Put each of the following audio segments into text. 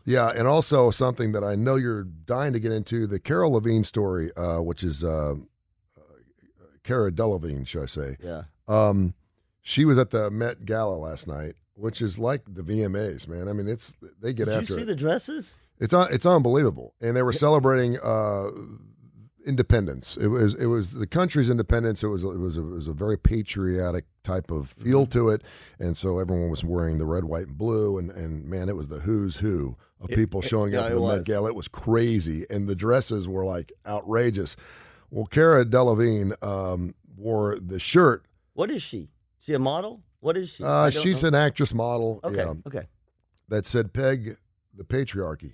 Yeah, and also something that I know you're dying to get into, the Cara Delevingne story, which is Cara Delevingne, should I say. Yeah. She was at the Met Gala last night, which is like the VMAs, man. I mean, they get after it. Did you see the dresses? It's unbelievable. And they were celebrating independence. It was the country's independence. It was a very patriotic type of feel to it. And so everyone was wearing the red, white, and blue. And man, it was the who's who of people showing up at the Met Gala. It was crazy. And the dresses were like outrageous. Well, Cara Delevingne wore the shirt. What is she? Is she a model? What is she? She's an actress model. Okay, okay. That said, "Peg the patriarchy,"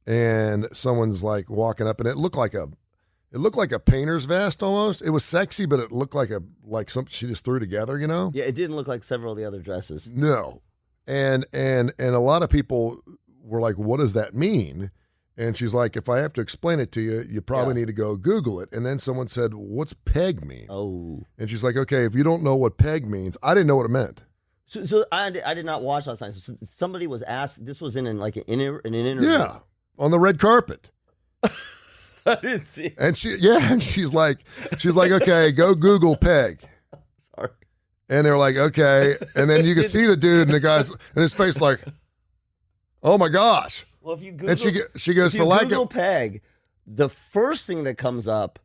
and someone's like walking up, and it looked like a painter's vest almost. It was sexy, but it looked like something she just threw together. You know? Yeah, it didn't look like several of the other dresses. No, and a lot of people were like, "What does that mean?" And she's like, if I have to explain it to you, you probably need to go Google it. And then someone said, what's peg mean? Oh. And she's like, okay, if you don't know what peg means, I didn't know what it meant. So I did not watch last night. So somebody was asked, this was in an interview. Yeah, on the red carpet. I didn't see it. And she's like, okay, go Google peg. Sorry. And they're like, okay. And then you can see the dude and the guy's in his face like, oh my gosh. Well, if you Google, and she goes, if you Google peg, the first thing that comes up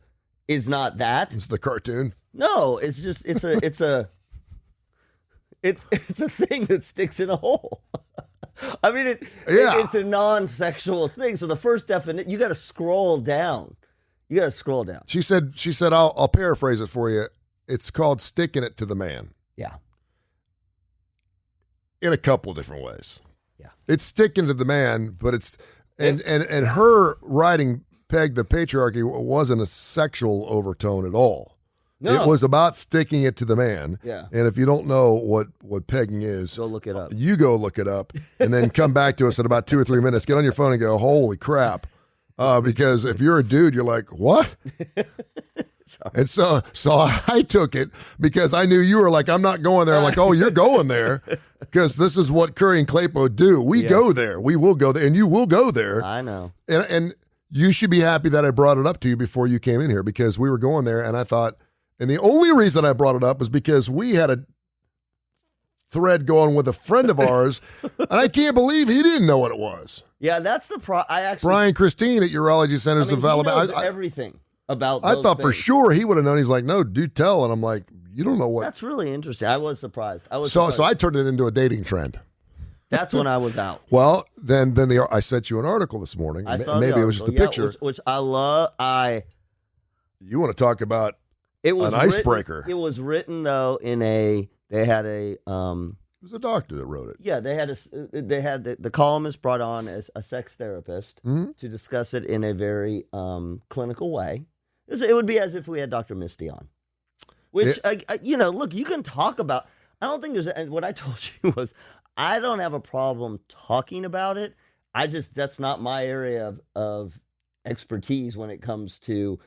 is not that. It's the cartoon. No, it's just it's a thing that sticks in a hole. I mean, it's a non-sexual thing. So the first definition, you got to scroll down. She said, I'll paraphrase it for you. It's called sticking it to the man. Yeah. In a couple of different ways. Yeah. It's sticking to the man, but it's and her writing Peg the Patriarchy wasn't a sexual overtone at all. No. It was about sticking it to the man. Yeah. And if you don't know what pegging is, go look it up. You go look it up and then come back to us in about 2 or 3 minutes. Get on your phone and go, holy crap. Because if you're a dude, you're like, what? And so I took it because I knew you were like, I'm not going there. I'm like, oh, you're going there because this is what Kurre and Klapow do. We go there. We will go there, and you will go there. I know. And you should be happy that I brought it up to you before you came in here because we were going there, and I thought, and the only reason I brought it up was because we had a thread going with a friend of ours, and I can't believe he didn't know what it was. Yeah, that's the Brian Christine at Urology Centers of Alabama. He knows everything. About I thought things. For sure he would have known. He's like, no, do tell. And I'm like, you don't know what. That's really interesting. I was surprised. So I turned it into a dating trend. That's when I was out. Well, then I sent you an article this morning. I saw maybe the it was just the picture, which I love. You want to talk about an icebreaker? It was written though They had a. It was a doctor that wrote it. Yeah, they had the columnist brought on as a sex therapist to discuss it in a very clinical way. It would be as if we had Dr. Misty on, which, look, you can talk about. I don't think what I told you was, I don't have a problem talking about it. That's not my area of expertise when it comes to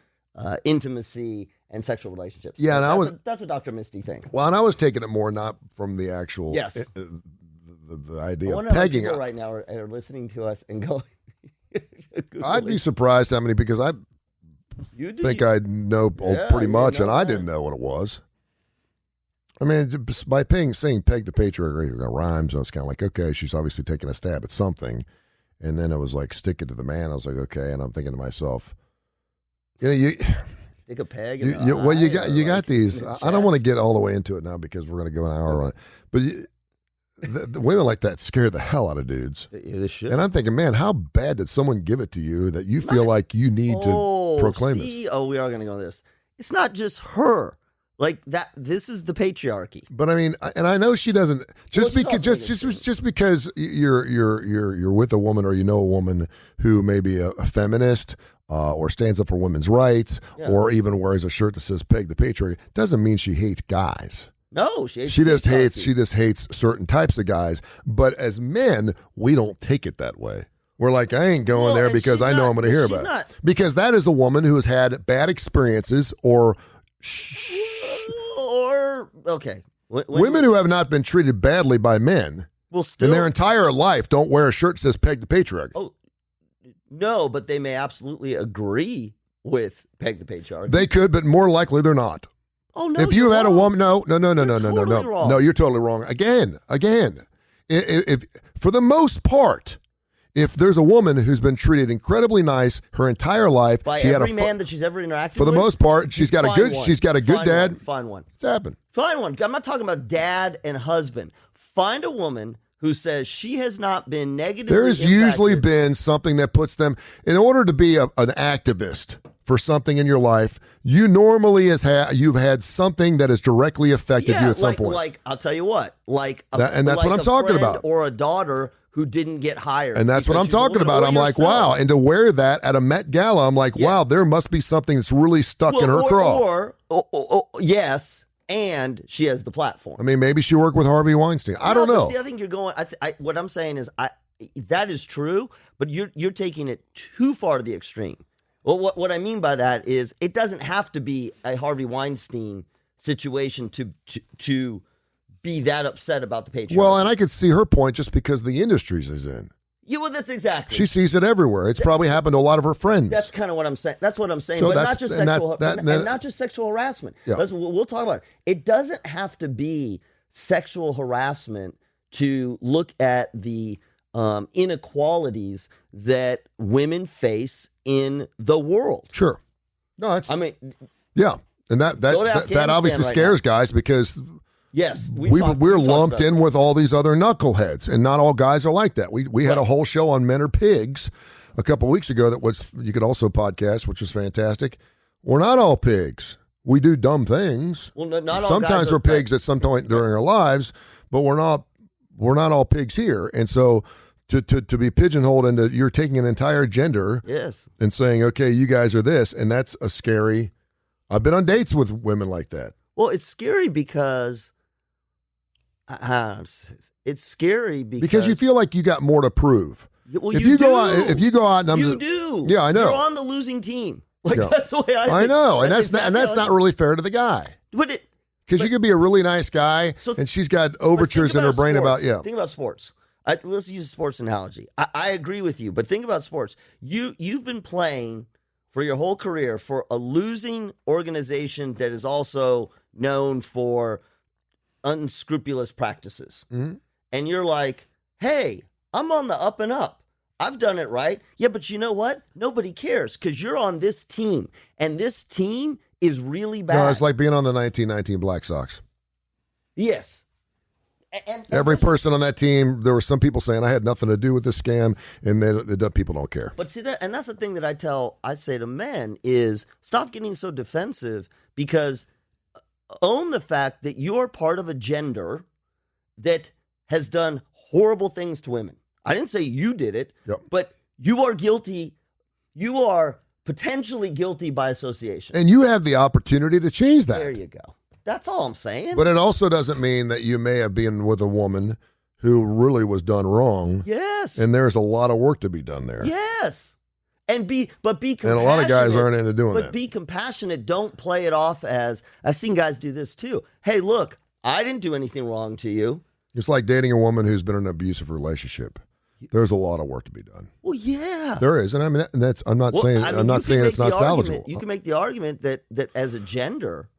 intimacy and sexual relationships. Yeah, and that's a Dr. Misty thing. Well, and I was taking it more not from the actual, the idea of pegging. People right now are listening to us and going. I'd be surprised how many, because I think I know pretty much, and I didn't know what it was. I mean, by saying peg the patriarchy rhymes, I was kind of like, okay, she's obviously taking a stab at something. And then it was like, stick it to the man. I was like, okay. And I'm thinking to myself, you stick a peg. You got these. I don't want to get all the way into it now because we're going to go an hour on it. But the women like that scare the hell out of dudes. They should. And I'm thinking, man, how bad did someone give it to you that you feel like you need to proclaim this? Oh, we are going to go this. It's not just her. Like that. This is the patriarchy. But I mean, and I know she doesn't just because you're with a woman or you know a woman who may be a feminist or stands up for women's rights or even wears a shirt that says "Peg the Patriarchy" doesn't mean she hates guys. No, she just hates certain types of guys. But as men, we don't take it that way. We're like, I ain't going there because I know I'm going to hear about it. Because that is a woman who has had bad experiences or okay. Women who have not been treated badly by men Well, still, in their entire life, don't wear a shirt that says "Peg the Patriarchy." Oh, no, but they may absolutely agree with Peg the Patriarchy. They could, but more likely they're not. Oh no! If you had a woman, no, Wrong. no, you're totally wrong. Again, if for the most part, if there's a woman who's been treated incredibly nice her entire life, by she every had man that she's ever interacted for with, the most part, she's got a good dad. Find one. It's happened. Find one. I'm not talking about dad and husband. Find a woman who says she has not been negatively There's impacted. usually been something that puts them in order to be an activist for something in your life. You normally you've had something that has directly affected you at some point. Like I'll tell you what, and that's what I'm talking about. Or a daughter who didn't get hired. And that's what I'm talking about. I'm like, wow. And to wear that at a Met Gala, I'm like, wow, there must be something that's really stuck in her craw. Yes, and she has the platform. I mean, maybe she worked with Harvey Weinstein. I don't know. See, I think you're going. What I'm saying is, that is true, but you're taking it too far to the extreme. Well, what I mean by that is, it doesn't have to be a Harvey Weinstein situation to be that upset about the patriarchy. Well, and I could see her point just because the industries is in. Yeah, well, that's exactly. She sees it everywhere. It's probably happened to a lot of her friends. That's kind of what I'm saying. That's what I'm saying. So but not just sexual, and not just sexual harassment. Yeah. We'll talk about it. It doesn't have to be sexual harassment to look at the inequalities that women face in the world. Sure. No, it's. I mean, yeah, and that obviously scares guys because. Yes, we're lumped in with all these other knuckleheads, and not all guys are like that. We had a whole show on men are pigs a couple weeks ago that was you could also podcast, which was fantastic. We're not all pigs. We do dumb things. Well, not all sometimes guys we're pigs at some point during our lives, but we're not all pigs here. And so to be pigeonholed into you're taking an entire gender, yes, and saying okay, you guys are this, and that's a scary. I've been on dates with women like that. Well, it's scary because. It's scary because you feel like you got more to prove. Well, if you go out, and you do. Yeah, I know. You're on the losing team. That's the way I think. I know, and that's not really fair to the guy. Because you could be a really nice guy, and she's got overtures in her brain about Think about sports. Let's use a sports analogy. I agree with you, but think about sports. You've been playing for your whole career for a losing organization that is also known for unscrupulous practices. Mm-hmm. And you're like, hey, I'm on the up and up. I've done it right. Yeah, but you know what? Nobody cares because you're on this team. And this team is really bad. No, it's like being on the 1919 Black Sox. Yes. And every person on that team, there were some people saying, I had nothing to do with this scam, and the people don't care. But see, that's the thing that I say to men is stop getting so defensive because own the fact that you're part of a gender that has done horrible things to women. I didn't say you did it, but you are guilty. You are potentially guilty by association. And you have the opportunity to change that. There you go. That's all I'm saying. But it also doesn't mean that you may have been with a woman who really was done wrong. Yes. And there's a lot of work to be done there. Yes. And be compassionate. And a lot of guys aren't into doing that. But be compassionate. Don't play it off as, I've seen guys do this too. Hey, look, I didn't do anything wrong to you. It's like dating a woman who's been in an abusive relationship. There's a lot of work to be done. Well, yeah. There is. And I mean, I'm not saying it's not salvageable. You can make the argument that as a gender,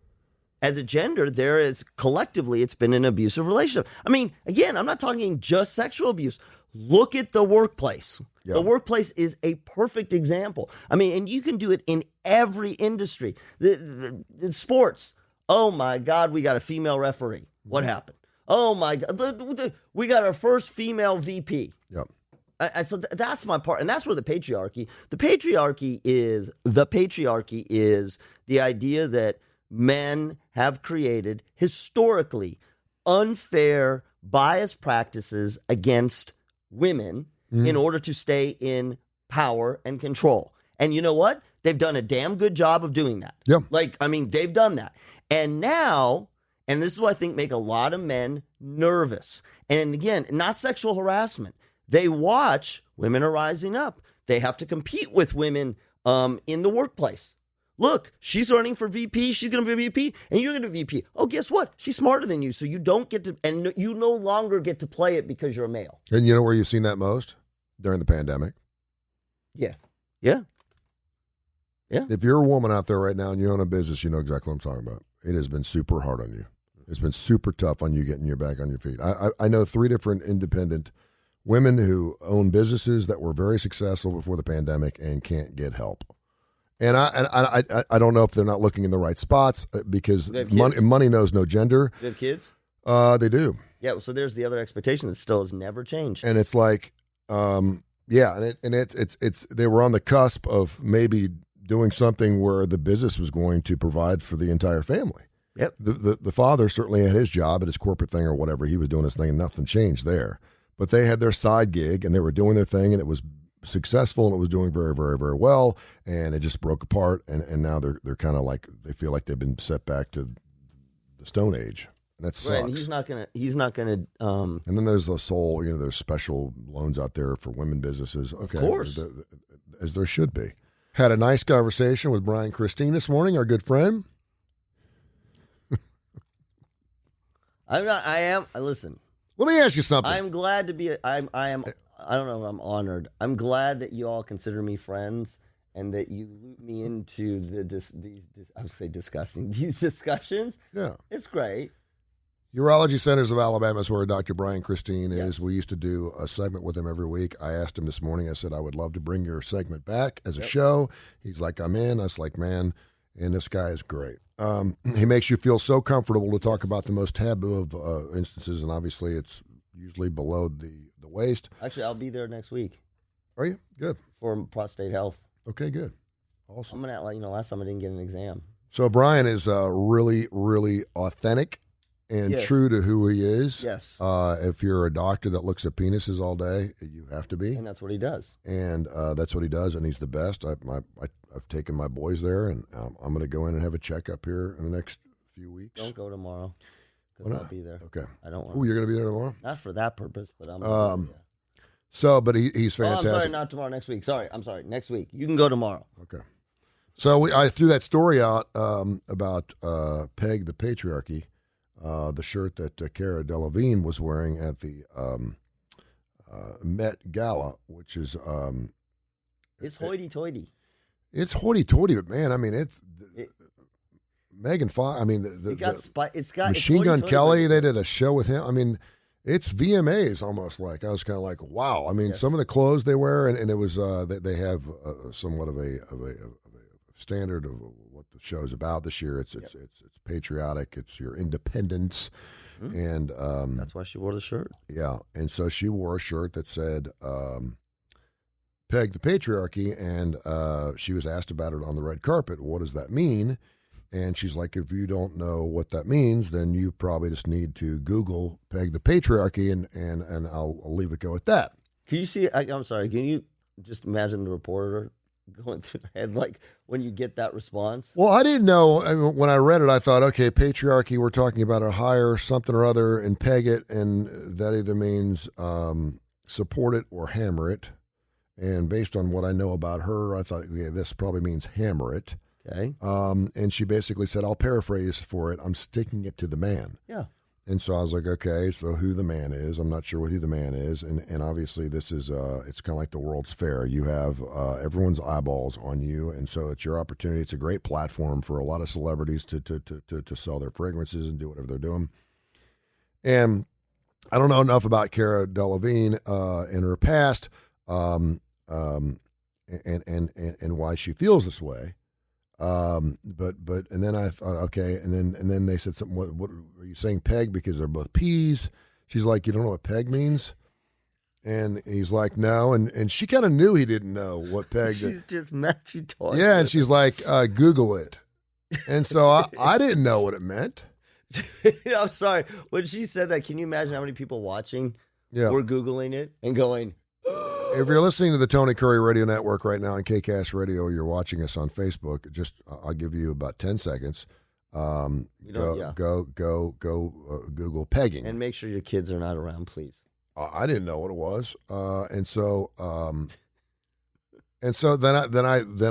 there is collectively, it's been an abusive relationship. I mean, again, I'm not talking just sexual abuse. Look at the workplace. Yeah. The workplace is a perfect example. I mean, and you can do it in every industry. The sports. Oh my God, we got a female referee. What happened? Oh my God, we got our first female VP. Yep. So that's my part, and that's where the patriarchy is the idea that men have created historically unfair, biased practices against women in order to stay in power and control. And you know what? They've done a damn good job of doing that. Yeah. They've done that. And now, and this is what I think make a lot of men nervous. And again, not sexual harassment. They watch women are rising up. They have to compete with women in the workplace. Look, she's running for VP. She's going to be VP, and you're going to be VP. Oh, guess what? She's smarter than you, so you don't get to, and you no longer get to play it because you're a male. And you know where you've seen that most? During the pandemic. Yeah. Yeah. Yeah. If you're a woman out there right now and you own a business, you know exactly what I'm talking about. It has been super hard on you. It's been super tough on you getting your back on your feet. I know 3 different independent women who own businesses that were very successful before the pandemic and can't get help. And I don't know if they're not looking in the right spots because money knows no gender. They have kids? They do. Yeah, so there's the other expectation that still has never changed. And it's like, it's they were on the cusp of maybe doing something where the business was going to provide for the entire family. Yep. The father certainly had his job at his corporate thing or whatever. He was doing his thing and nothing changed there. But they had their side gig and they were doing their thing and it was successful and it was doing very, very, very well. And it just broke apart. And now they're kind of like, they feel like they've been set back to the Stone Age. And that sucks. Right, and he's not gonna. And then there's the soul, there's special loans out there for women businesses. Okay. Of course. As there should be. Had a nice conversation with Brian Christine this morning, our good friend. Listen. Let me ask you something. I'm glad to be. I am. I don't know. I'm honored. I'm glad that you all consider me friends and that you loop me into I would say disgusting. These discussions. Yeah, it's great. Urology Centers of Alabama is where Dr. Brian Christine is. Yes. We used to do a segment with him every week. I asked him this morning. I said I would love to bring your segment back as a show. He's like, I'm in. I was like, man, and this guy is great. He makes you feel so comfortable to talk about the most taboo of instances, and obviously it's usually below the waist. Actually, I'll be there next week. Are you? Good. For prostate health. Okay, good. Awesome. I'm going to let you know, last time I didn't get an exam. So Brian is really, really authentic and true to who he is. Yes. If you're a doctor that looks at penises all day, you have to be. And that's what he does. And that's what he does, and he's the best. I've taken my boys there, and I'm going to go in and have a checkup here in the next few weeks. Don't go tomorrow, because I'll be there. Okay. I don't want. Oh, you're going to be there tomorrow? Not for that purpose, but I'm. So, but he's fantastic. I'm sorry, not tomorrow. Next week. Sorry, I'm sorry. Next week. You can go tomorrow. Okay. So I threw that story out about Peg the Patriarchy, the shirt that Cara Delevingne was wearing at the Met Gala, which is it's hoity-toity. It's hoity-toity, but man, I mean, Megan Fox. I mean, it's got Machine Gun Kelly. They did a show with him. I mean, it's VMAs almost like. I was kind of like, wow. I mean, some of the clothes they wear, and it was they have somewhat of a standard of what the show's about this year. It's patriotic. It's your independence, and that's why she wore the shirt. Yeah, and so she wore a shirt that said "Peg the Patriarchy," and she was asked about it on the red carpet. What does that mean? And she's like, if you don't know what that means, then you probably just need to Google "Peg the Patriarchy," and I'll leave it go at that. Can you see? I'm sorry. Can you just imagine the reporter going through their head like when you get that response? Well, I didn't know. I mean, when I read it, I thought, okay, patriarchy, we're talking about a higher something or other and peg it, and that either means support it or hammer it. And based on what I know about her, I thought, okay, this probably means hammer it. Okay. And she basically said, I'll paraphrase for it, I'm sticking it to the man. Yeah. And so I was like, okay, so who the man is. I'm not sure who the man is. And obviously this is, it's kind of like the World's Fair. You have everyone's eyeballs on you. And so it's your opportunity. It's a great platform for a lot of celebrities to sell their fragrances and do whatever they're doing. And I don't know enough about Cara Delevingne in her past and why she feels this way. But and then I thought, okay, and then they said something. What are you saying, peg? Because they're both P's. She's like, you don't know what peg means, and he's like, no, and she kind of knew he didn't know what peg. She's just mad. She told. Yeah, and she's like, Google it, and so I didn't know what it meant. I'm sorry. When she said that, can you imagine how many people watching were Googling it and going? If you're listening to the Tony Curry Radio Network right now on KCAST Radio, or you're watching us on Facebook, just I'll give you about 10 seconds. Go Google pegging. And make sure your kids are not around, please. I didn't know what it was. And so And so then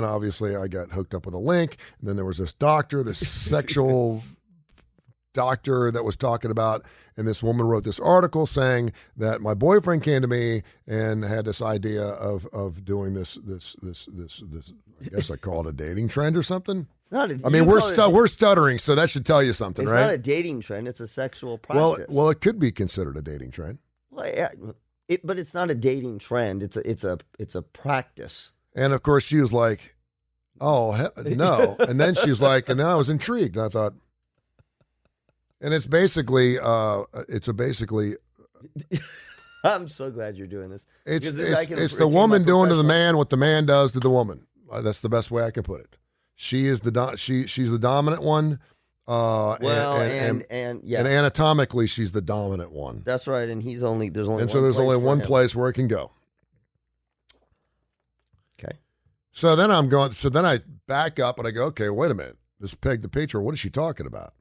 obviously I got hooked up with a link. And then there was this doctor, this sexual doctor that was talking about, and this woman wrote this article saying that my boyfriend came to me and had this idea of doing this. I guess I call it a dating trend or something. It's not. We're stuttering, so that should tell you something, right? It's not a dating trend. It's a sexual practice. Well, it could be considered a dating trend. Well, yeah, but it's not a dating trend. It's a practice. And of course, she was like, "Oh no!" And then she's like, and then I was intrigued. And I thought, and it's basically. I'm so glad you're doing this. It's the woman doing to the man what the man does to the woman. That's the best way I can put it. She is she's the dominant one. And anatomically, she's the dominant one. That's right. And there's only one place where it can go. Okay. So then I back up and I go, okay, wait a minute. This Peg the Patriarch, what is she talking about?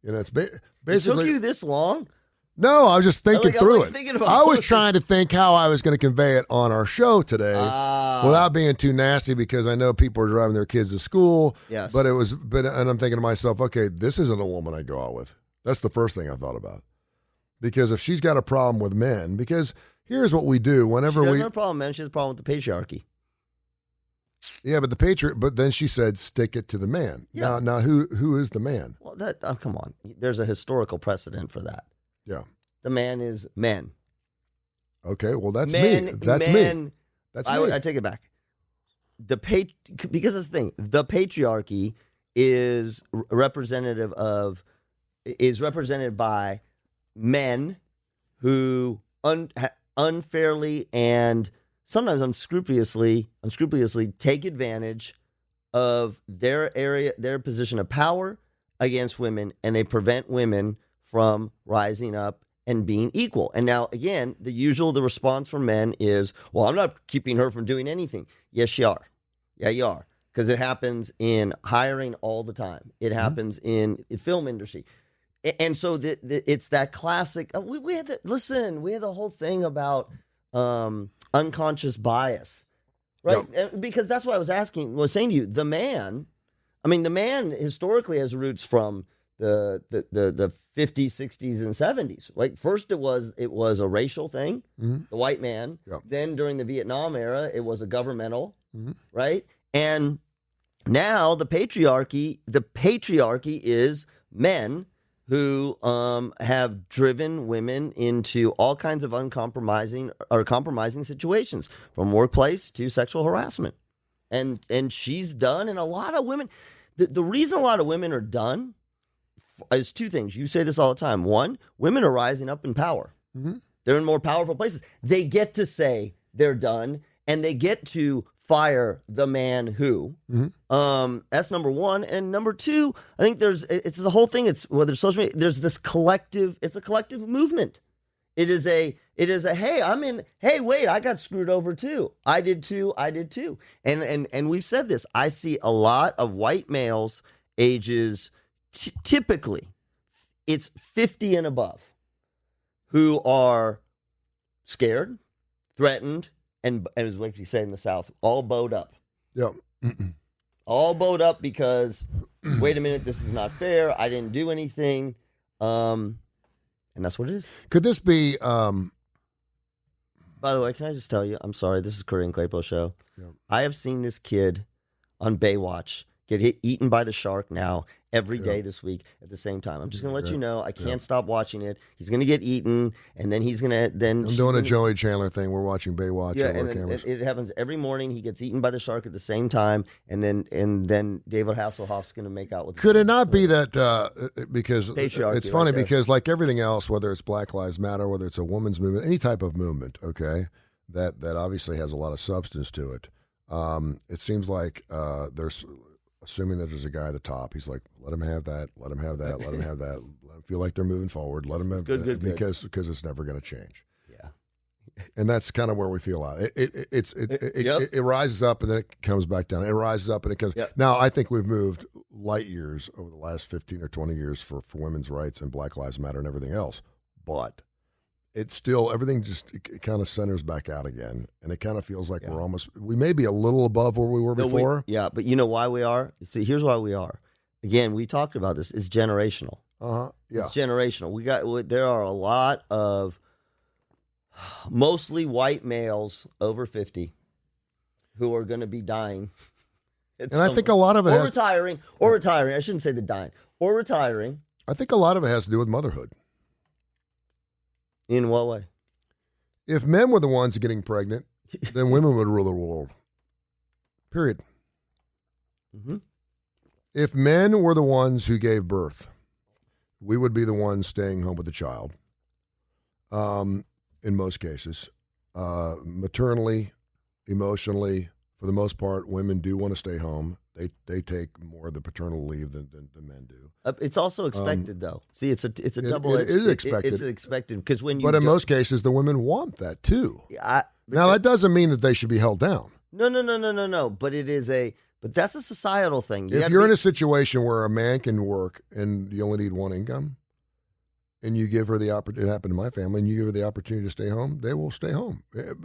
It's basically. It took you this long? No, I was just thinking through it. I was this. trying to think how I was going to convey it on our show today without being too nasty, because I know people are driving their kids to school. Yes. And I'm thinking to myself, okay, this isn't a woman I go out with. That's the first thing I thought about. Because if she's got a problem with men, because here's what we do whenever she doesn't have a problem, man. She has a problem with the patriarchy. Yeah, but then she said, stick it to the man. Yeah. Now who is the man? Well, come on. There's a historical precedent for that. Yeah. The man is men. Okay, well, that's me. That's me. That's me. I take it back. Because that's the thing. The patriarchy is represented by men who unfairly and sometimes unscrupulously take advantage of their position of power against women, and they prevent women from rising up and being equal. And now, again, the response from men is, well, I'm not keeping her from doing anything. Yes, you are. Yeah, you are. Because it happens in hiring all the time. It happens in the film industry. And so it's that classic. We had the whole thing about unconscious bias, right? Yep. Because that's what I was saying to you. The man historically has roots from the 50s, 60s, and 70s. Like first it was a racial thing, the white man. Yep. Then during the Vietnam era, it was a governmental, right? And now the patriarchy is men who have driven women into all kinds of compromising situations, from workplace to sexual harassment. And she's done, and a lot of women, the reason a lot of women are done is two things. You say this all the time. One, women are rising up in power. Mm-hmm. They're in more powerful places. They get to say they're done, and they get to fire the man who. Mm-hmm. That's number one. And number two, I think it's the whole thing. It's whether social media, there's this collective. It's a collective movement. It is a hey, wait, I got screwed over too. I did too. And we've said this. I see a lot of white males ages. Typically, it's 50 and above who are scared, threatened, and as like you say in the South, all bowed up. Yeah. All bowed up because, wait a minute, this is not fair. I didn't do anything. And that's what it is. Could this be... By the way, can I just tell you, I'm sorry, this is Kurre and Klapow show. Yeah. I have seen this kid on Baywatch get eaten by the shark now every day this week at the same time. I'm just going to let you know, I can't stop watching it. He's going to get eaten, and then he's going to... I'm doing a Joey Chandler thing. We're watching Baywatch. Yeah, and it happens every morning. He gets eaten by the shark at the same time, and then David Hasselhoff's going to make out with... Could it not be that... because patriarchy, it's funny because like everything else, whether it's Black Lives Matter, whether it's a women's movement, any type of movement, okay, that obviously has a lot of substance to it. It seems like there's... Assuming that there's a guy at the top, he's like, let him have that, let him have that, let him have that. Let him feel like they're moving forward. Let him have good. Because it's never going to change. Yeah, and that's kind of where we feel out. It rises up and then it comes back down. It rises up and it comes. Yep. Now I think we've moved light years over the last 15 or 20 years for women's rights and Black Lives Matter and everything else. But it's still, everything just kind of centers back out again. And it kind of feels like we may be a little above where we were before. But you know why we are? See, here's why we are. Again, we talked about this. It's generational. Yeah. It's generational. There are a lot of mostly white males over 50 who are going to be dying. And I think a lot of it retiring. I shouldn't say the dying. Or retiring. I think a lot of it has to do with motherhood. In what way? If men were the ones getting pregnant, then women would rule the world. Period. Mm-hmm. If men were the ones who gave birth, we would be the ones staying home with the child. In most cases, maternally, emotionally, for the most part, women do want to stay home. They take more of the paternal leave than men do. It's also expected, though. See, it's a double. It is expected. It's expected because but in most cases, the women want that too. Now that doesn't mean that they should be held down. No. But it is But that's a societal thing. If you're in a situation where a man can work and you only need one income, and you give her the opportunity, it happened to my family, and you give her the opportunity to stay home, they will stay home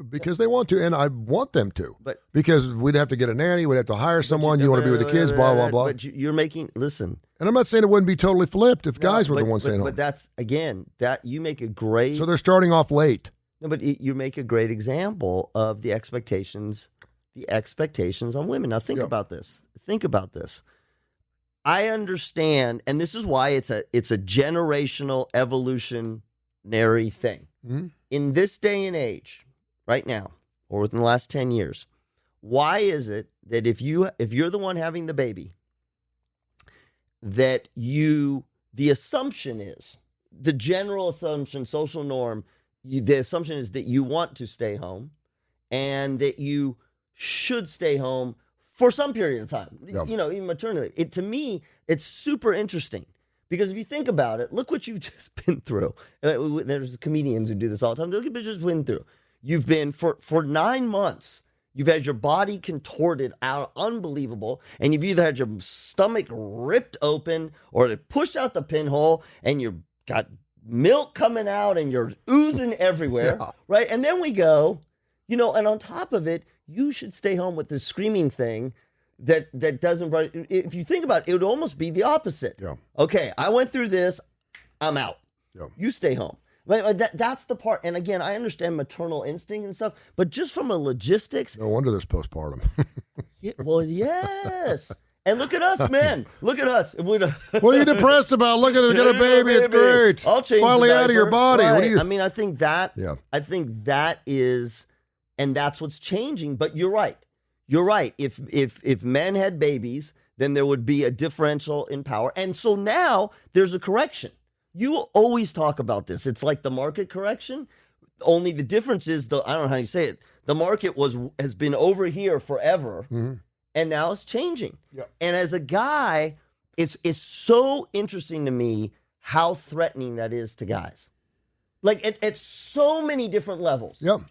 because they want to, and I want them to. But because we'd have to get a nanny, we'd have to hire someone, you want to be with the kids, blah, blah, blah. But you're making, listen. And I'm not saying it wouldn't be totally flipped if guys were the ones staying home. But that's, again, that you make a great. So they're starting off late. No, but you make a great example of the expectations on women. Now think about this. I understand, and this is why it's a generational evolutionary thing. Mm-hmm. In this day and age, right now, or within the last 10 years, why is it that if you're the one having the baby, that the assumption is, the general assumption, social norm, the assumption is that you want to stay home and that you should stay home for some period of time, even maternity. To me, it's super interesting because if you think about it, look what you've just been through. There's comedians who do this all the time. Look at what you've been through. You've been, for 9 months, you've had your body contorted out, unbelievable, and you've either had your stomach ripped open or it pushed out the pinhole and you've got milk coming out and you're oozing everywhere, right? And then we go, and on top of it, you should stay home with this screaming thing that doesn't. If you think about it, it would almost be the opposite. Yeah. Okay, I went through this. I'm out. Yeah. You stay home. That's the part. And again, I understand maternal instinct and stuff, but just from a logistics. No wonder there's postpartum. Yes. And look at us, men. Look at us. What are you depressed about? Look at it, get a baby. It's great. I'll change finally out of your body. Right. What do you? I mean, I think that is. And that's what's changing. But you're right. If men had babies, then there would be a differential in power. And so now there's a correction. You always talk about this. It's like the market correction. Only the difference is I don't know how you say it. The market has been over here forever, and now it's changing. Yeah. And as a guy, it's so interesting to me how threatening that is to guys. Like at so many different levels. Yep.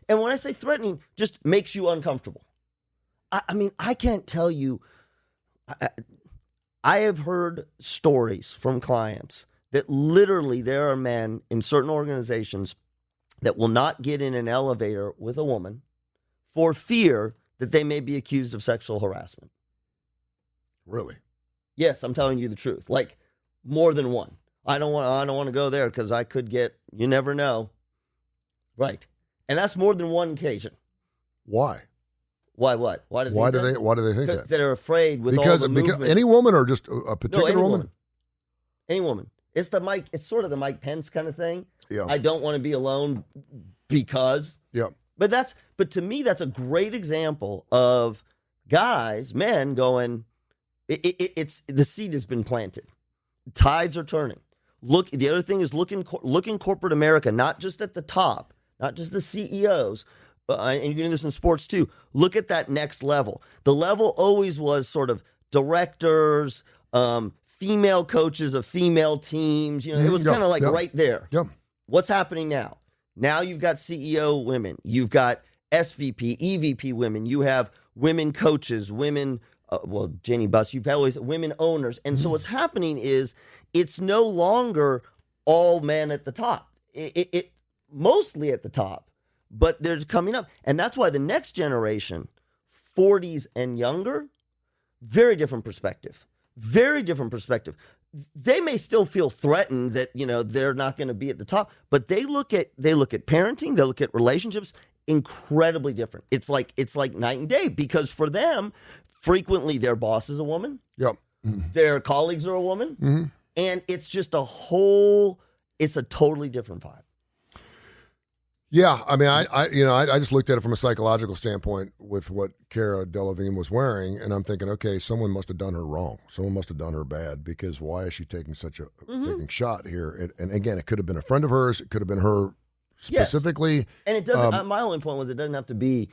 And when I say threatening, just makes you uncomfortable. I mean, I can't tell you. I have heard stories from clients that literally there are men in certain organizations that will not get in an elevator with a woman for fear that they may be accused of sexual harassment. Really? Yes, I'm telling you the truth. Like more than one. I don't want to go there because I could get, you never know. Right. And that's more than one occasion. Why? Why what? Why do they think that? They're afraid with all the movement. Because any woman or just a particular woman? Any woman. It's sort of the Mike Pence kind of thing. Yeah. I don't want to be alone because. Yeah. But to me, that's a great example of men going, it's the seed has been planted. Tides are turning. Look, the other thing is look in corporate America, not just at the top, not just the CEOs, and you can do this in sports too. Look at that next level. The level always was sort of directors, female coaches of female teams. It was kind of like right there. Yep. What's happening now? Now you've got CEO women. You've got SVP, EVP women. You have women coaches, women, Jenny Buss, you've always women owners. And so what's happening is it's no longer all men at the top. mostly at the top, but they're coming up. And that's why the next generation, 40s and younger, very different perspective. Very different perspective. They may still feel threatened that, they're not going to be at the top, but they look at parenting, they look at relationships incredibly different. It's like night and day, because for them, frequently their boss is a woman. Yep. Their colleagues are a woman. Mm-hmm. And it's just it's a totally different vibe. Yeah, I mean, I just looked at it from a psychological standpoint with what Cara Delevingne was wearing, and I'm thinking, okay, someone must have done her wrong. Someone must have done her bad, because why is she taking such a taking shot here? And again, it could have been a friend of hers. It could have been her specifically. Yes. And it doesn't. My only point was, it doesn't have to be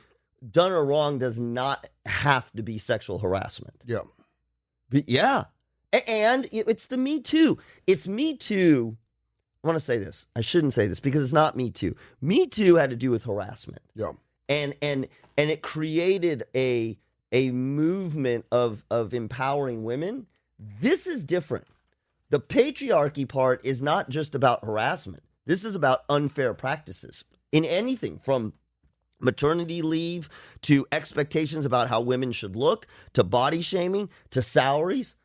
done or wrong. Does not have to be sexual harassment. Yeah, yeah, and it's the Me Too. It's Me Too. I want to say this. I shouldn't say this, because it's not Me Too. Me Too had to do with harassment. Yeah. And it created a movement of empowering women. This is different. The patriarchy part is not just about harassment. This is about unfair practices in anything, from maternity leave to expectations about how women should look, to body shaming, to salaries.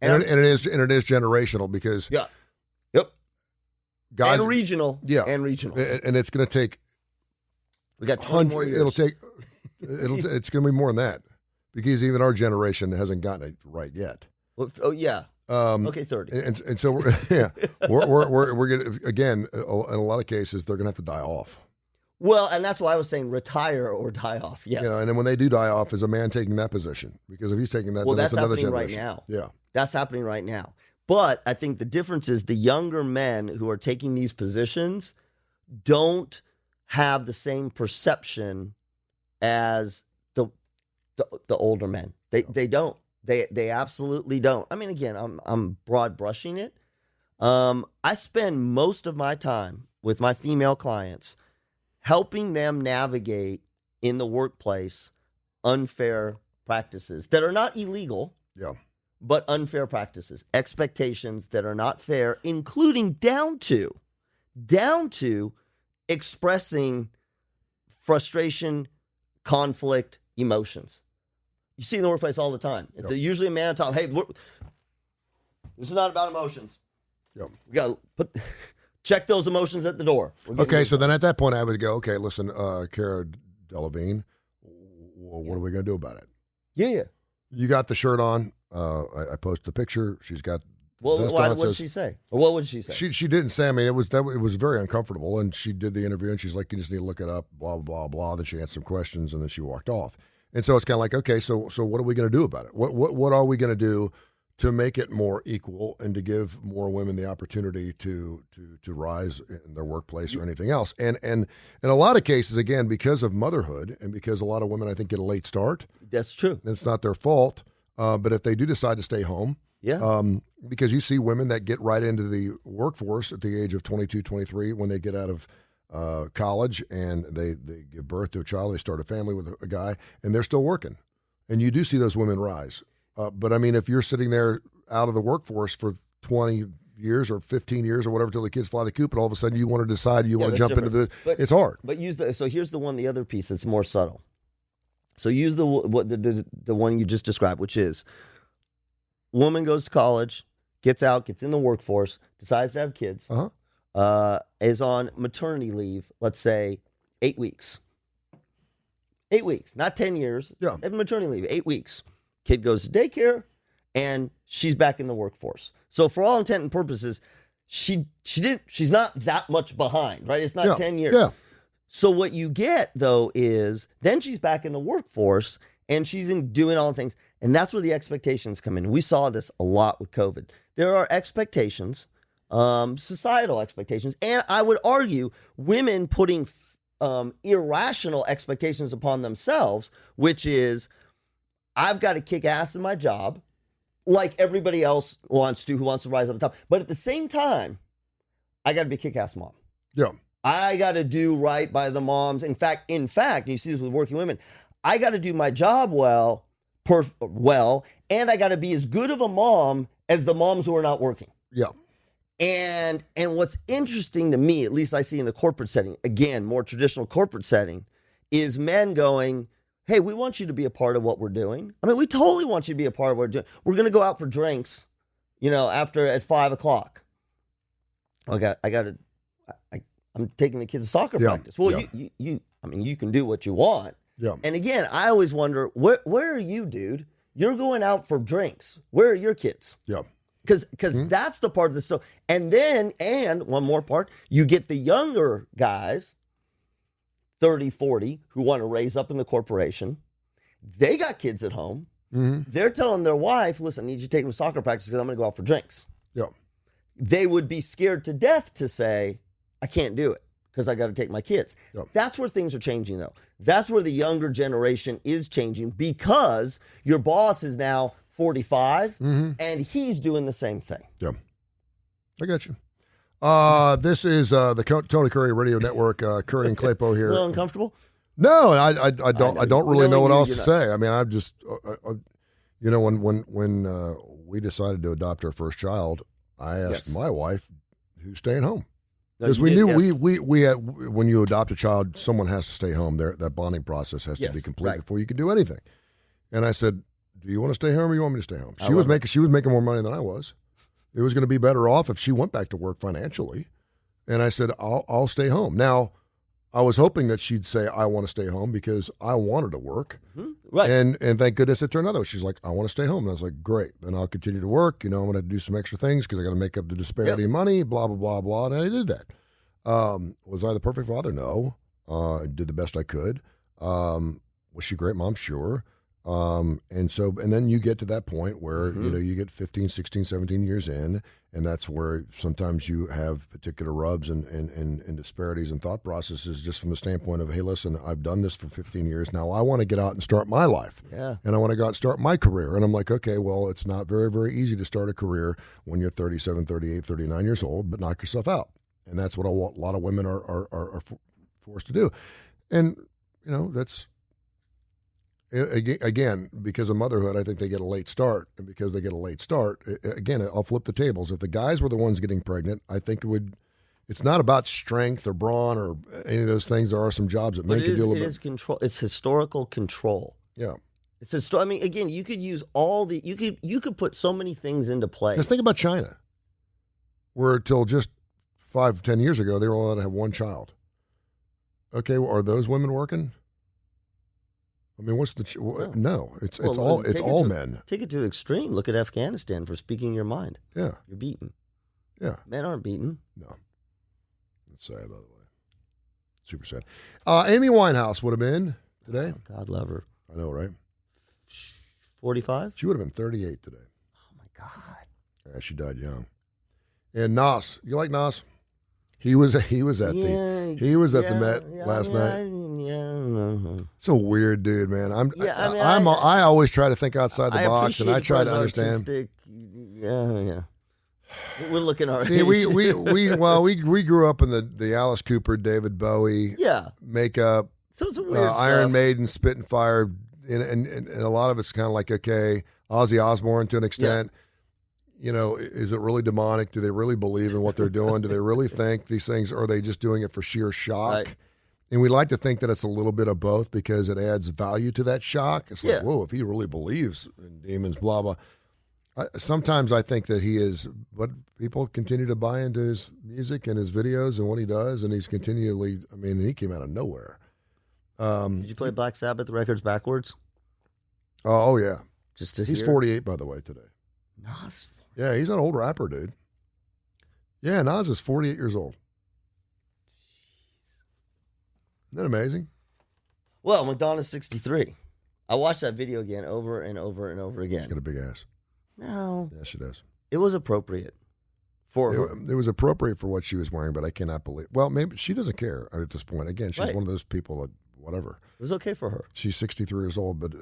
And it is generational, because yeah. Yep. Guys, and regional. Yeah. And regional. And it's going to take. We got 20 more years. It's going to be more than that, because even our generation hasn't gotten it right yet. Well, oh yeah. Okay, 30. And so we're going to, again, in a lot of cases, they're going to have to die off. Well, and that's why I was saying retire or die off. Yes. And then when they do die off, is a man taking that position? Because if he's taking that, well, then that's another happening generation. Right now. Yeah. That's happening right now. But I think the difference is the younger men who are taking these positions don't have the same perception as the older men. They don't. They absolutely don't. I mean, again, I'm broad brushing it. I spend most of my time with my female clients helping them navigate in the workplace unfair practices that are not illegal. Yeah. But unfair practices, expectations that are not fair, including down to expressing frustration, conflict, emotions. You see in the workplace all the time. It's usually a man on top. Hey, this is not about emotions. Yep. We got to check those emotions at the door. Okay, so then at that point I would go, okay, listen, Cara Delevingne, what are we going to do about it? Yeah. You got the shirt on. I posted the picture. She's got. Well, what did she say? Or what would she say? She didn't say. I mean, it was very uncomfortable. And she did the interview, and she's like, "You just need to look it up." Blah blah blah. Then she answered some questions, and then she walked off. And so it's kind of like, okay, so what are we going to do about it? What are we going to do to make it more equal and to give more women the opportunity to rise in their workplace or anything else? And in a lot of cases, again, because of motherhood and because a lot of women, I think, get a late start. That's true. And it's not their fault. But if they do decide to stay home, because you see women that get right into the workforce at the age of 22, 23, when they get out of college and they give birth to a child, they start a family with a guy, and they're still working. And you do see those women rise. But I mean, if you're sitting there out of the workforce for 20 years or 15 years or whatever till the kids fly the coop, and all of a sudden you want to decide you want to jump into it's hard. But so here's the other piece that's more subtle. So use the one you just described, which is woman goes to college, gets out, gets in the workforce, decides to have kids, is on maternity leave, let's say 8 weeks. 8 weeks, not 10 years. Yeah. Maternity leave, 8 weeks. Kid goes to daycare, and she's back in the workforce. So for all intent and purposes, she's not that much behind, right? It's not 10 years. Yeah. So what you get, though, is then she's back in the workforce and she's doing all the things. And that's where the expectations come in. We saw this a lot with COVID. There are expectations, societal expectations, and I would argue women putting irrational expectations upon themselves, which is, I've got to kick ass in my job like everybody else wants to, who wants to rise to the top. But at the same time, I got to be a kick-ass mom. Yeah. I got to do right by the moms. In fact, you see this with working women, I got to do my job well, and I got to be as good of a mom as the moms who are not working. Yeah. And what's interesting to me, at least I see in the corporate setting, again, more traditional corporate setting, is men going, hey, we want you to be a part of what we're doing. I mean, we totally want you to be a part of what we're doing. We're going to go out for drinks, after at 5:00. I'm taking the kids to soccer practice. Well, you can do what you want. Yeah. And again, I always wonder, where are you, dude? You're going out for drinks. Where are your kids? Yeah. Because that's the part of the story. And then, one more part, you get the younger guys, 30, 40, who want to raise up in the corporation. They got kids at home. Mm-hmm. They're telling their wife, listen, I need you to take them to soccer practice because I'm going to go out for drinks. Yeah. They would be scared to death to say, I can't do it because I got to take my kids. Yep. That's where things are changing, though. That's where the younger generation is changing because your boss is now 45 and he's doing the same thing. Yeah. I got you. This is the Tony Kurre Radio Network. Kurre and Klapow here. A little uncomfortable? No, I don't really know what else to say. I mean, I'm just, when we decided to adopt our first child, I asked my wife who's staying home. Because we knew we had, when you adopt a child, someone has to stay home. That bonding process has to be complete before you can do anything. And I said, do you want to stay home or you want me to stay home? She was making more money than I was. It was going to be better off if she went back to work financially. And I said, I'll stay home. Now, I was hoping that she'd say, I want to stay home because I wanted to work. Mm-hmm. Right. And thank goodness it turned out. She's like, I want to stay home. And I was like, great. Then I'll continue to work. I'm going to do some extra things because I got to make up the disparity in money, blah, blah, blah, blah. And I did that. Was I the perfect father? No. I did the best I could. Was she a great mom? Sure. And then you get to that point where, you get 15, 16, 17 years in, and that's where sometimes you have particular rubs and disparities and thought processes just from the standpoint of, hey, listen, I've done this for 15 years. Now I want to get out and start my life. Yeah. And I want to go out and start my career. And I'm like, okay, well, it's not very, very easy to start a career when you're 37, 38, 39 years old, but knock yourself out. And that's what a lot of women are forced to do. And, that's... Again, because of motherhood, I think they get a late start. And because they get a late start, again, I'll flip the tables. If the guys were the ones getting pregnant, I think it's not about strength or brawn or any of those things. There are some jobs that men can do a little bit. It is control. It's historical control. Yeah. I mean, again, you could use you could put so many things into place. Just think about China, where till just 5-10 years ago, they were allowed to have one child. Okay, well, are those women working? I mean, what's no? It's all men. Take it to the extreme. Look at Afghanistan for speaking your mind. Yeah, you're beaten. Yeah, men aren't beaten. No, that's sad, by the way. Super sad. Amy Winehouse would have been today. Oh, God love her. I know, right? 45. She would have been 38 today. Oh my God. Yeah, she died young. And Nas, you like Nas? He was at the Met last night. Yeah. So weird, dude, man. I always try to think outside the box, and I try to understand. Yeah. We're looking our See, we grew up in the Alice Cooper, David Bowie, makeup, so it's weird Iron Maiden, Spit and Fire, and a lot of it's kind of like, okay, Ozzy Osbourne to an extent. Yeah. Is it really demonic? Do they really believe in what they're doing? Do they really think these things, or are they just doing it for sheer shock? Right. And we like to think that it's a little bit of both because it adds value to that shock. It's like, whoa, if he really believes in demons, blah, blah. Sometimes I think that he is, but people continue to buy into his music and his videos and what he does, and he's continually, he came out of nowhere. Did you play Black Sabbath records backwards? Oh yeah. He's 48, by the way, today. Nas. Yeah, he's an old rapper, dude. Yeah, Nas is 48 years old. Isn't that amazing? Well, Madonna's 63. I watched that video again over and over and over again. She's got a big ass. No. Yeah, she does. It was appropriate for her. It was appropriate for what she was wearing, but I cannot believe. Well, maybe she doesn't care at this point. Again, she's one of those people that, whatever. It was okay for her. She's 63 years old, but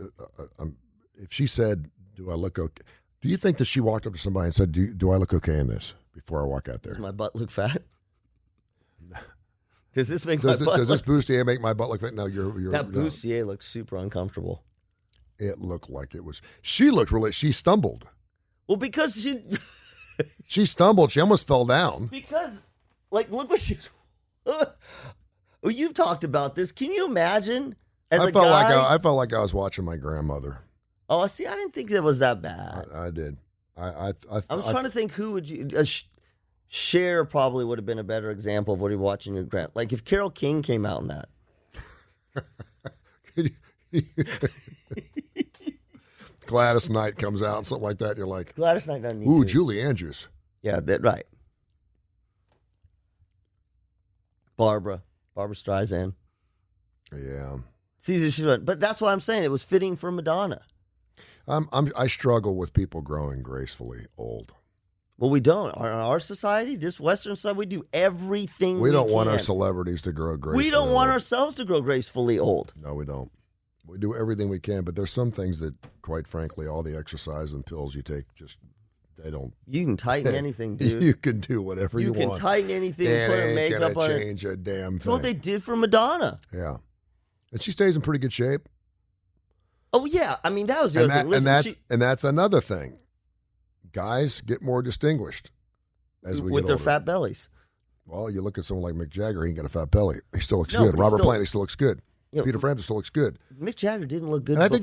if she said, do I look okay? Do you think that she walked up to somebody and said, do I look okay in this before I walk out there? Does my butt look fat? Does this bustier make my butt look fat? No, that bustier looks super uncomfortable. It looked like it was. She stumbled. Well, because She stumbled. She almost fell down. Because, like, look what she's. Well, you've talked about this. Can you imagine? I felt like I was watching my grandmother. Oh, see, I didn't think that was that bad. I did. I was trying to think who would you. Cher probably would have been a better example of what you're watching your grand. Like if Carole King came out in that. Gladys Knight comes out and something like that. And you're like, Gladys Knight doesn't need ooh, to. Julie Andrews. Yeah, right. Barbara Streisand. Yeah. But that's why I'm saying it was fitting for Madonna. I struggle with people growing gracefully old. Well, we don't. In our society, this Western side, we do everything we don't want our celebrities to grow gracefully. We don't want ourselves to grow gracefully old. No, we don't. We do everything we can, but there's some things that, quite frankly, all the exercise and pills you take they don't. You can tighten anything, dude. You can do whatever you want. You can tighten anything, put a makeup on it. Change a damn thing. That's what they did for Madonna. Yeah. And she stays in pretty good shape. Oh, yeah. I mean, that was the other thing. Listen, and that's another thing. Guys get more distinguished as we with get their older. Fat bellies. Well, you look at someone like Mick Jagger, he ain't got a fat belly. He still looks good. Robert Plant, he still looks good. Peter Frampton still looks good. Mick Jagger didn't look good. And I think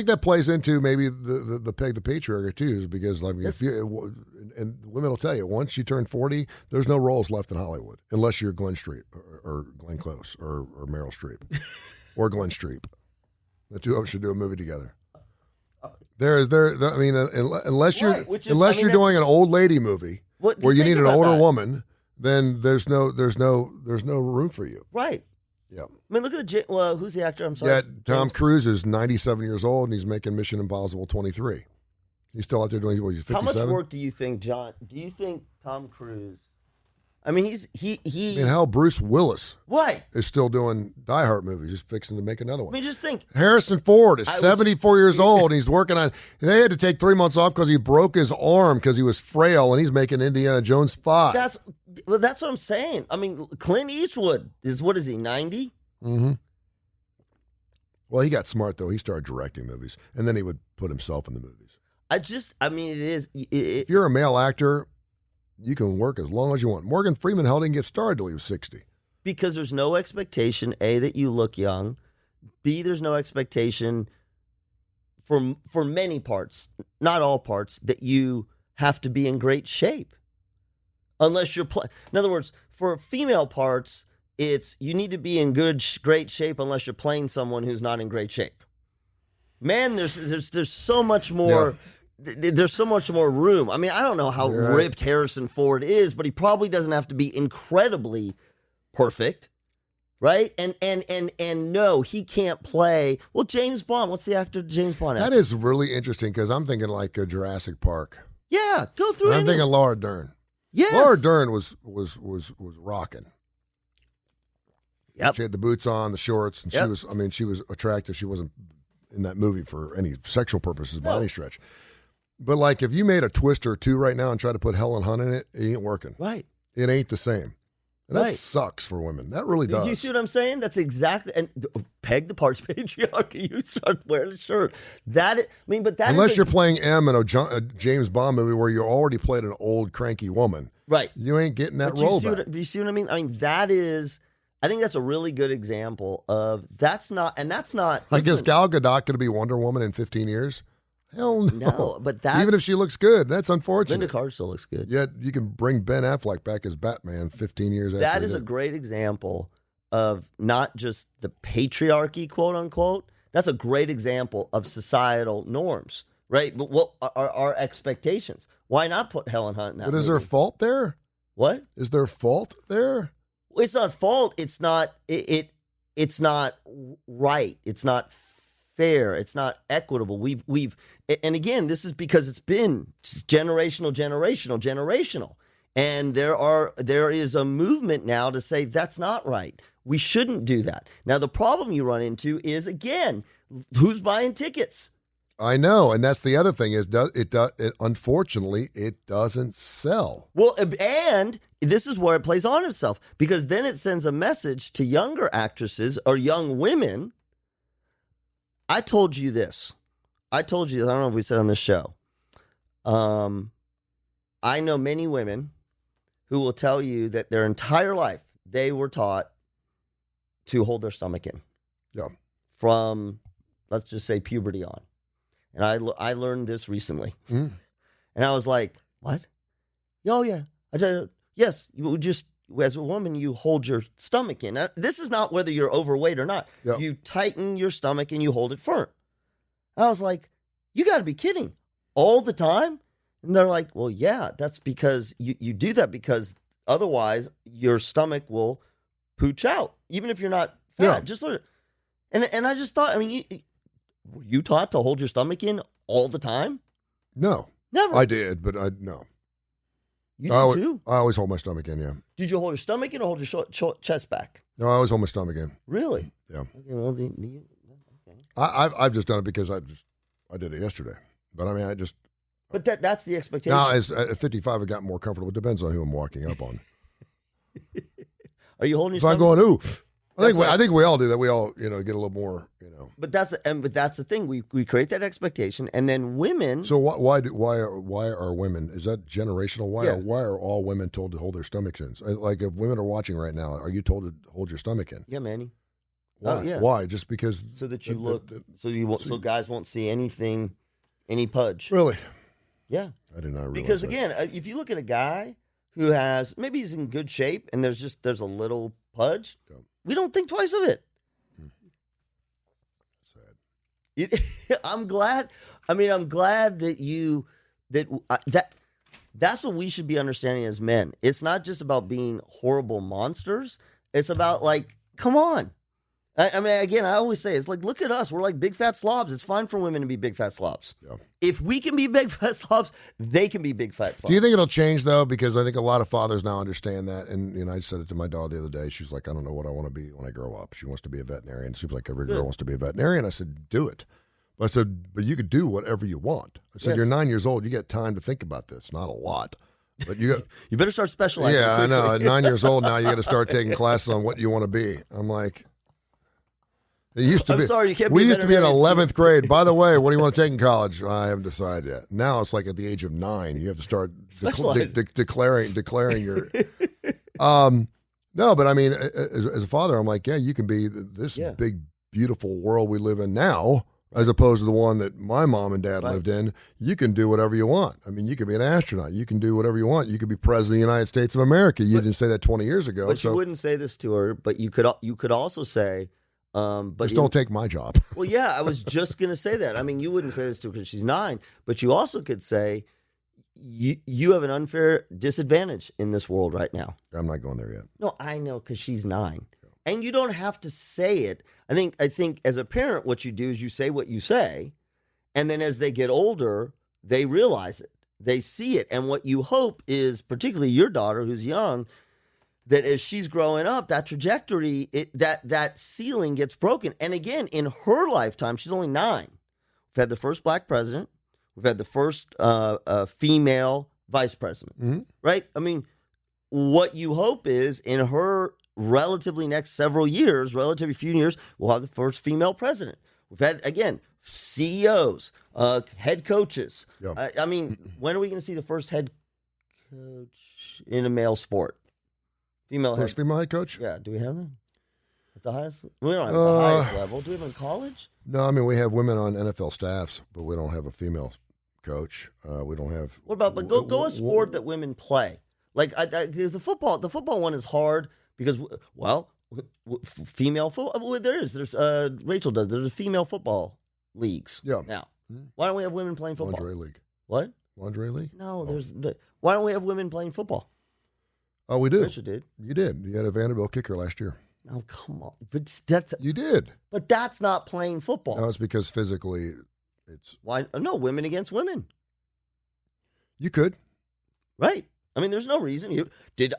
that plays into maybe the peg the patriarchy too, is because like and women will tell you once you turn 40, there's no roles left in Hollywood unless you're Glenn Streep or Glenn Close or Meryl Streep or Glenn Streep. The two of them should do a movie together. I mean, unless you're doing an old lady movie where you need an older woman, then there's no room for you. Right. Yeah. I mean, look at who's the actor? I'm sorry. Yeah, Tom Cruise is 97 years old and he's making Mission Impossible 23. He's still out there doing. He's 57. How much work do you think, John? Do you think Tom Cruise? I mean, And hell, Bruce Willis right is still doing Die Hard movies. He's fixing to make another one. I mean, just think. Harrison Ford is 74 years old, and he's working on. They had to take 3 months off because he broke his arm because he was frail, and he's making Indiana Jones 5. That's what I'm saying. I mean, Clint Eastwood is what is he 90? Mm-hmm. Well, he got smart though. He started directing movies, and then he would put himself in the movies. If you're a male actor, you can work as long as you want. Morgan Freeman didn't get started till he was 60. Because there's no expectation, A, that you look young. B, there's no expectation for many parts, not all parts, that you have to be in great shape. Unless you're in other words, for female parts, it's you need to be in great shape unless you're playing someone who's not in great shape. Man, there's so much more. Yeah. There's so much more room. I mean, I don't know how ripped Harrison Ford is, but he probably doesn't have to be incredibly perfect, right? And no, he can't play. Well, James Bond. What's the actor James Bond? That is really interesting because I'm thinking like a Jurassic Park. Yeah, go through it. I'm thinking Laura Dern. Yes. Laura Dern was rocking. Yep. She had the boots on, the shorts, and she was attractive. She wasn't in that movie for any sexual purposes by any stretch. But like if you made a Twister 2 right now and tried to put Helen Hunt in it, it ain't working. Right. It ain't the same. And that sucks for women. That really does. You see what I'm saying? That's exactly and peg the parts patriarchy. You start wearing a shirt. Unless you're playing M in a James Bond movie where you already played an old cranky woman. Right. You ain't getting that role back. You see what I mean? I mean I think that's a really good example of that's not. I guess Gal Gadot going to be Wonder Woman in 15 years? Hell no. No, but that's... Even if she looks good, that's unfortunate. Linda Carter still looks good. Yet you can bring Ben Affleck back as Batman 15 years after. That is a great example of not just the patriarchy, quote unquote. That's a great example of societal norms, right? But what are our expectations? Why not put Helen Hunt in that movie? But is there fault there? What? Is there fault there? Well, it's not fault. It's not it's not right. It's not fair. It's not equitable. We've and again, this is because it's been generational. And there is a movement now to say that's not right. We shouldn't do that. Now the problem you run into is again, who's buying tickets? I know, and that's the other thing is unfortunately it doesn't sell. Well, and this is where it plays on itself because then it sends a message to younger actresses or young women. I told you this. I don't know if we said on this show. I know many women who will tell you that their entire life they were taught to hold their stomach in. Yeah. From, let's just say, puberty on. And I learned this recently. Mm. And I was like, what? Oh, yeah. Yes, you just, as a woman, you hold your stomach in. Now, this is not whether you're overweight or not. Yep. You tighten your stomach and you hold it firm. I was like, you got to be kidding. All the time? And they're like, well, yeah, that's because you do that because otherwise your stomach will pooch out, even if you're not fat. Yeah. Just learn it. And I just thought, I mean, were you taught to hold your stomach in all the time? No. Never. I did, but no. You did too? I always hold my stomach in, yeah. Did you hold your stomach in or hold your chest back? No, I always hold my stomach in. Really? Yeah. Okay, well, okay. I've just done it because I did it yesterday. But I mean, But that's the expectation. now at 55, I got more comfortable. It depends on who I'm walking up on. Are you holding your If I'm stomach? going, ooh, I think we all do that. We all, get a little more, But that's the thing. We create that expectation, and then women. So why are women? Is that generational? Why are all women told to hold their stomachs in? Like if women are watching right now, are you told to hold your stomach in? Yeah, Manny. Why? Oh, yeah. Why? Just because? So that you so guys won't see anything, any pudge. Really? Yeah. I did not realize Because that. again, if you look at a guy who has maybe he's in good shape and there's a little pudge, we don't think twice of it. Sad. I'm glad. I mean, I'm glad that's what we should be understanding as men. It's not just about being horrible monsters. It's about like, come on. I mean, again, I always say, it's like, look at us. We're like big fat slobs. It's fine for women to be big fat slobs. Yeah. If we can be big fat slobs, they can be big fat slobs. Do you think it'll change though? Because I think a lot of fathers now understand that. And I said it to my daughter the other day. She's like, I don't know what I want to be when I grow up. She wants to be a veterinarian. Seems like every girl wants to be a veterinarian. I said, do it. I said, but you could do whatever you want. I said, You're 9 years old. You get time to think about this. Not a lot. But you got, you better start specializing. Yeah, I know. At 9 years old now, you got to start taking classes on what you want to be. I'm like, it used to I'm be. sorry, you can't we be a used to be in veterinarian. 11th grade. By the way, what do you want to take in college? I haven't decided yet. Now it's like at the age of 9, you have to start declaring your. No, but I mean, as a father, I'm like, yeah, you can be this big, beautiful world we live in now, as opposed to the one that my mom and dad lived in. You can do whatever you want. I mean, you can be an astronaut. You can do whatever you want. You could be president of the United States of America. You didn't say that 20 years ago. But you wouldn't say this to her. But you could also say, but just don't take my job. Well, yeah, I was just gonna say that. I mean, you wouldn't say this to her because she's 9, but you also could say you have an unfair disadvantage in this world right now. I'm not going there yet. No, I know because she's 9, and you don't have to say it. I think as a parent, what you do is you say what you say, and then as they get older, they realize it, they see it, and what you hope is, particularly your daughter who's young, that as she's growing up, that trajectory, that ceiling gets broken. And again, in her lifetime, she's only 9. We've had the first black president. We've had the first female vice president, right? I mean, what you hope is in her relatively next several years, relatively few years, we'll have the first female president. We've had, again, CEOs, head coaches. Yeah. I mean, when are we going to see the first head coach in a male sport? Female head coach? Yeah. Do we have that? At the highest? We don't have at the highest level. Do we have in college? No, I mean, we have women on NFL staffs, but we don't have a female coach. We don't have. What about, but go a sport that women play. Like, because the football one is hard because, well, female football, there's Rachel does, there's female football leagues. Yeah. Now, why don't we have women playing football? Lingerie league. What? Lingerie league? No, why don't we have women playing football? Oh, we do. Rachel did. You did. You had a Vanderbilt kicker last year. Oh, come on. But that's you did. But that's not playing football. No, it's because physically it's why no women against women. You could. Right. I mean, there's no reason. Did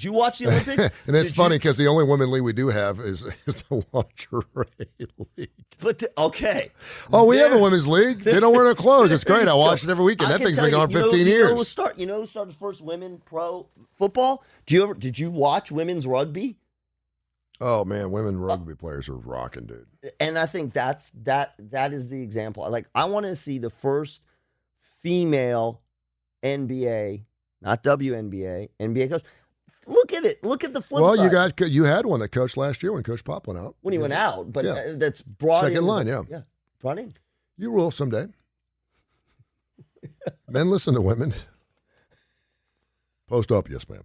you watch the Olympics? And it's funny because the only women league we do have is the lingerie league. But okay. Oh, we have a women's league. They don't wear no clothes. It's great. I watch it every weekend. That thing's been going 15 years. You know who started first women pro football? Did you watch women's rugby? Oh man, women rugby players are rocking, dude. And I think that is the example. Like, I want to see the first female NBA not WNBA, NBA coach. Look at it. Look at the flip Well, side. you had one that coached last year when Coach Pop went out. When he went out, but that's brought second in. line, yeah. Brought in. You will someday. Men listen to women. Post up, yes, ma'am.